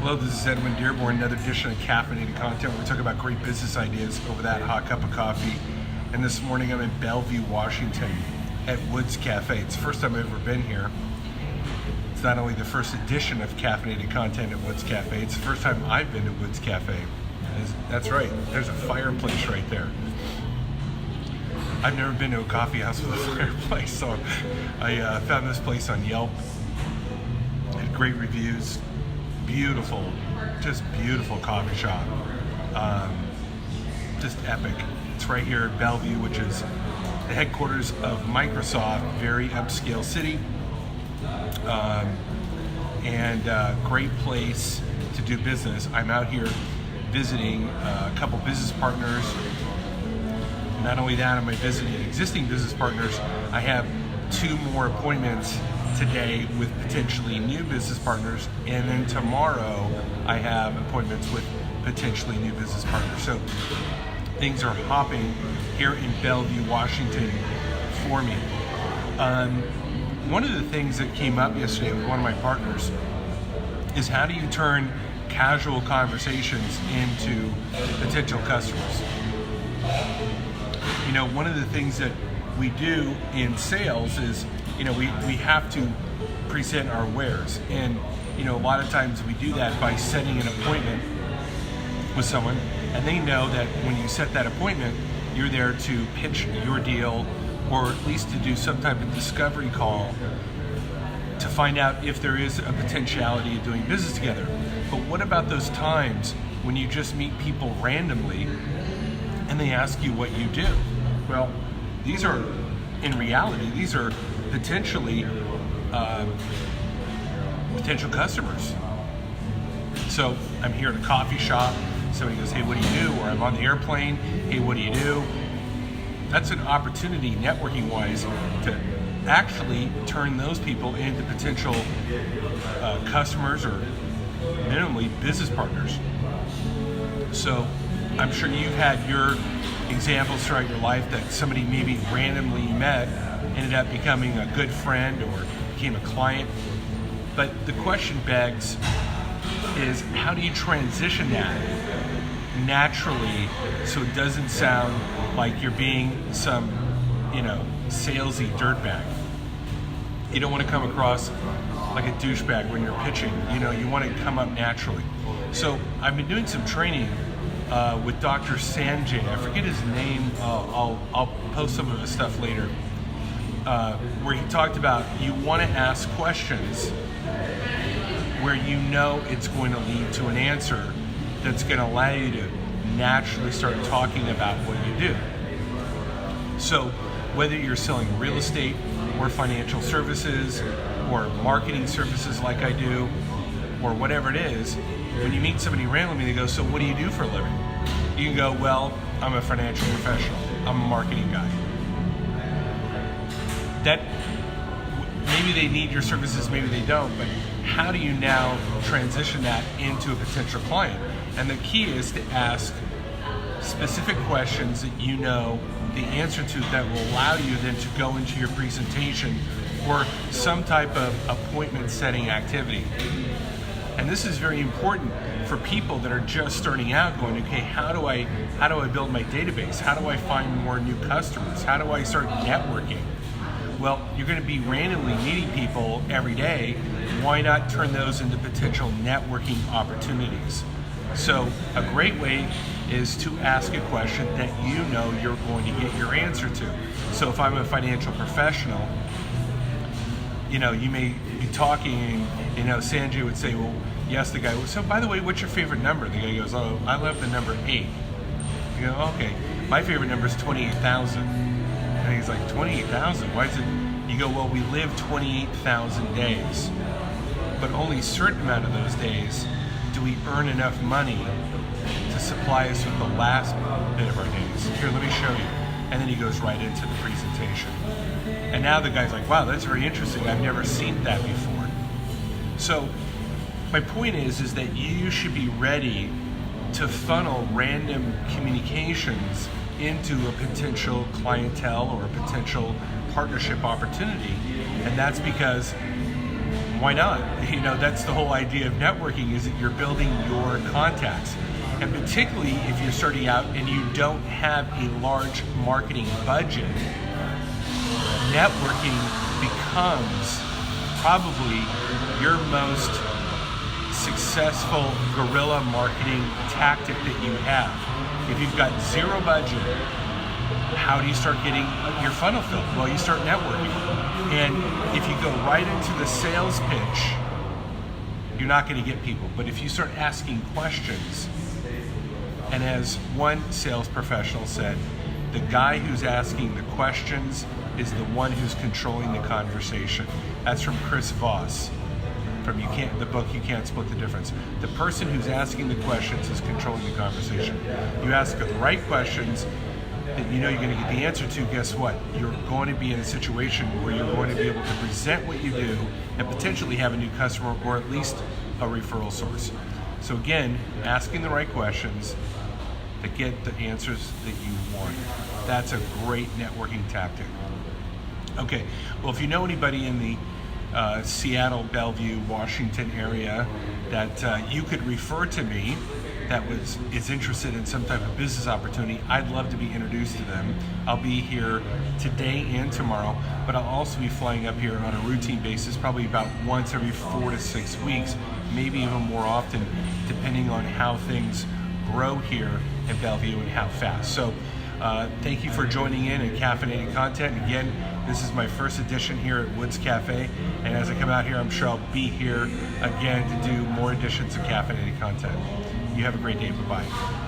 Hello, this is Edwin Dearborn, another edition of Caffeinated Content. We're talking about great business ideas over that hot cup of coffee. And this morning I'm in Bellevue, Washington at Woods Cafe. It's the first time I've ever been here. It's not only the first edition of Caffeinated Content at Woods Cafe, it's the first time I've been to Woods Cafe. That's right, there's a fireplace right there. I've never been to a coffee house with a fireplace, so I found this place on Yelp. Had great reviews. Beautiful, just beautiful coffee shop. Just epic. It's right here at Bellevue, which is the headquarters of Microsoft, very upscale city. And great place to do business. I'm out here visiting a couple business partners. Not only that, am I visiting existing business partners, I have 2 more appointments today with potentially new business partners, and then tomorrow I have appointments with potentially new business partners. So things are hopping here in Bellevue, Washington for me. One of the things that came up yesterday with one of my partners is how do you turn casual conversations into potential customers? You know, one of the things that we do in sales is, you know, we have to present our wares. And, you know, a lot of times we do that by setting an appointment with someone, and they know that when you set that appointment, you're there to pitch your deal, or at least to do some type of discovery call to find out if there is a potentiality of doing business together. But what about those times when you just meet people randomly and they ask you what you do? Well, these are, in reality, these are potentially potential customers. So I'm here at a coffee shop, somebody goes, hey, what do you do? Or I'm on the airplane, hey, what do you do? That's an opportunity, networking wise, to actually turn those people into potential customers or minimally business partners. So I'm sure you've had your examples throughout your life that somebody maybe randomly you met ended up becoming a good friend or became a client. But the question begs is, how do you transition that naturally so it doesn't sound like you're being some, you know, salesy dirtbag? You don't want to come across like a douchebag when you're pitching. You know, you want to come up naturally. So I've been doing some training with Dr. Sanjay. I forget his name. I'll post some of his stuff later. Where he talked about you want to ask questions where you know it's going to lead to an answer that's going to allow you to naturally start talking about what you do. So whether you're selling real estate or financial services or marketing services like I do, or whatever it is, when you meet somebody randomly, they go, so what do you do for a living? You can go, well, I'm a financial professional. I'm a marketing guy. That maybe they need your services, maybe they don't, but how do you now transition that into a potential client? And the key is to ask specific questions that you know the answer to that will allow you then to go into your presentation or some type of appointment setting activity. And this is very important for people that are just starting out going, okay, how do I build my database? How do I find more new customers? How do I start networking? Well, you're going to be randomly meeting people every day. Why not turn those into potential networking opportunities? So a great way is to ask a question that you know you're going to get your answer to. So if I'm a financial professional, you know, you may be talking and, you know, Sanjay would say, well, yes, the guy, so by the way, what's your favorite number? The guy goes, oh, I love the number 8. You go, okay, my favorite number is 28,000. And he's like, 28,000? Why is it? You go, well, we live 28,000 days, but only a certain amount of those days do we earn enough money to supply us with the last bit of our days. Here, let me show you. And then he goes right into the presentation. And now the guy's like, wow, that's very interesting. I've never seen that before. So my point is that you should be ready to funnel random communications into a potential clientele or a potential partnership opportunity. And that's because why not? You know, that's the whole idea of networking, is that you're building your contacts. And particularly if you're starting out and you don't have a large marketing budget, networking becomes probably your most successful guerrilla marketing tactic that you have. If you've got zero budget, how do you start getting your funnel filled? Well, you start networking. And if you go right into the sales pitch, you're not going to get people. But if you start asking questions, and as one sales professional said, the guy who's asking the questions is the one who's controlling the conversation. That's from Chris Voss, from the book You Can't Split the Difference. The person who's asking the questions is controlling the conversation. You ask the right questions that you know you're going to get the answer to, guess what? You're going to be in a situation where you're going to be able to present what you do and potentially have a new customer or at least a referral source. So again, asking the right questions to get the answers that you want. That's a great networking tactic. Okay, well, if you know anybody in the Seattle, Bellevue, Washington area that you could refer to me that is interested in some type of business opportunity, I'd love to be introduced to them. I'll be here today and tomorrow, but I'll also be flying up here on a routine basis, probably about once every 4 to 6 weeks, maybe even more often, depending on how things grow here in Bellevue and how fast. So thank you for joining in and caffeinated content. Again, this is my first edition here at Woods Cafe, and as I come out here, I'm sure I'll be here again to do more editions of caffeinated content. You have a great day. Bye-bye.